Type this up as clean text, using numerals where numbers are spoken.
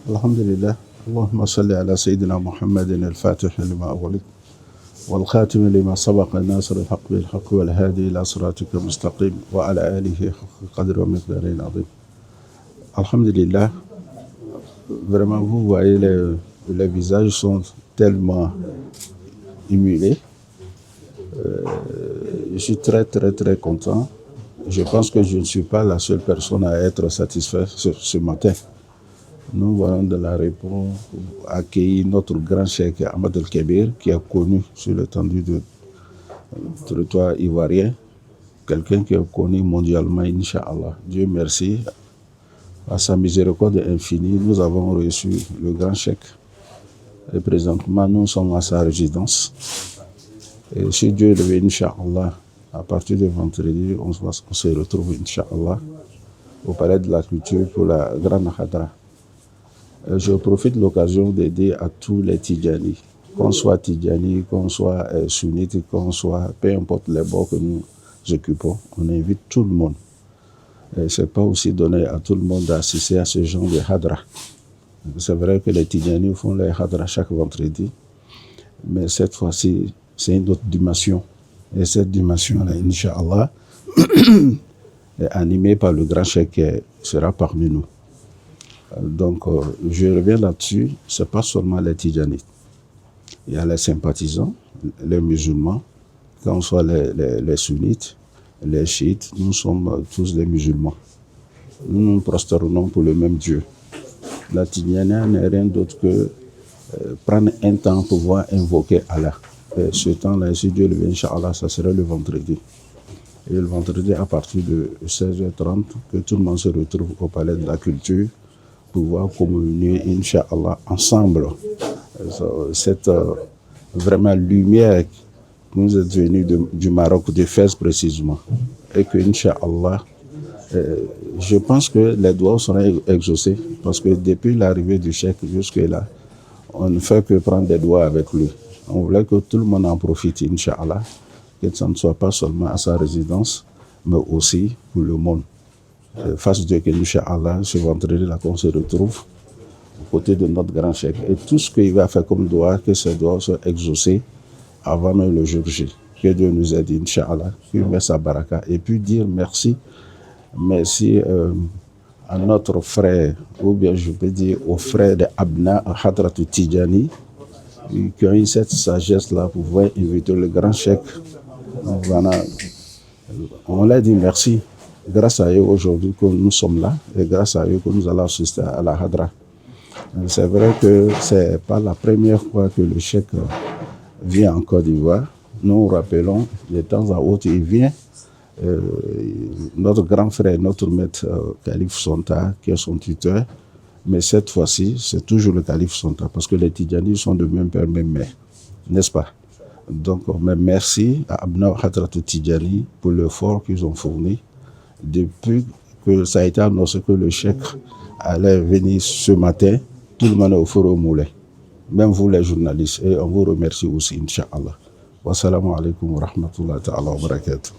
الحمد لله. اللهم صل على سيدنا محمد الفاتح لما أغلق والخاتم لما سبق الناصر الحق بالحق والهادي إلى صراطك المستقيم وعلى آله حق قدر ومقدار عظيم. الحمد لله. Vraiment, vous voyez, les visages sont tellement émulés. Je suis très, très, très content. Je pense que je ne suis pas la seule personne à être satisfait ce matin. Nous venons de la réponse accueillir notre grand cheikh Ahmad El-Kébir, qui est connu sur l'étendue du territoire ivoirien, quelqu'un qui est connu mondialement, Inch'Allah. Dieu merci. À sa miséricorde infinie, nous avons reçu le grand cheikh. Et présentement, nous sommes à sa résidence. Et si Dieu le veut, Inch'Allah, à partir de vendredi, on se retrouve, Inch'Allah, au Palais de la Culture pour la grande Hadra. Je profite de l'occasion d'aider à tous les Tidjani, qu'on soit Tidjani, qu'on soit sunnite, qu'on soit, peu importe les bords que nous occupons, on invite tout le monde. Ce n'est pas aussi donné à tout le monde d'assister à ce genre de Hadra. C'est vrai que les Tidjani font les Hadra chaque vendredi, mais cette fois-ci, c'est une autre dimension. Et cette dimension-là, Inch'Allah, est animée par le grand cheikh qui sera parmi nous. Donc, je reviens là-dessus, ce n'est pas seulement les Tidjanites. Il y a les sympathisants, les musulmans, qu'on soit les sunnites, les chiites, nous sommes tous des musulmans. Nous nous prosternons pour le même Dieu. La Tidjana n'est rien d'autre que prendre un temps pour pouvoir invoquer Allah. Et ce temps-là, si Dieu le veut, Inch'Allah, ça sera le vendredi. Et le vendredi, à partir de 16h30, que tout le monde se retrouve au Palais de la Culture, pouvoir communier, Inch'Allah, ensemble. Cette vraiment lumière qui nous est venue du Maroc, de Fès précisément. Et que, Inch'Allah, je pense que les doigts seront exaucés, parce que depuis l'arrivée du cheikh jusque-là, on ne fait que prendre des doigts avec lui. On voulait que tout le monde en profite, Inch'Allah, que ça ne soit pas seulement à sa résidence, mais aussi pour le monde. Face Dieu que Inch'Allah, ce vendredi-là qu'on se retrouve aux côtés de notre grand cheikh. Et tout ce qu'il va faire comme doigt, que ces doigts soient exaucés avant même le jour J. Que Dieu nous aide, Inch'Allah, qu'il mette sa baraka. Et puis dire merci à notre frère, ou bien je peux dire aux frères de Abna Hadratou Tidjani, qui ont eu cette sagesse-là pour pouvoir inviter le grand cheikh. Voilà. On leur dit merci. Grâce à eux aujourd'hui que nous sommes là et grâce à eux que nous allons assister à la Hadra. C'est vrai que ce n'est pas la première fois que le cheikh vient en Côte d'Ivoire. Nous rappelons, de temps à autre, il vient. Notre grand frère, notre maître Khalif Sonta, qui est son tuteur. Mais cette fois-ci, c'est toujours le Khalif Sonta, parce que les Tidjani sont de même père, même mère. N'est-ce pas? Donc, merci à Abna Hadratou Tidjani pour l'effort qu'ils ont fourni. Depuis que ça a été annoncé que le cheikh allait venir ce matin, tout le monde est au four au moulin. Même vous les journalistes. Et on vous remercie aussi, Inch'Allah. Wassalamu alaikum wa rahmatullahi wa barakatuh.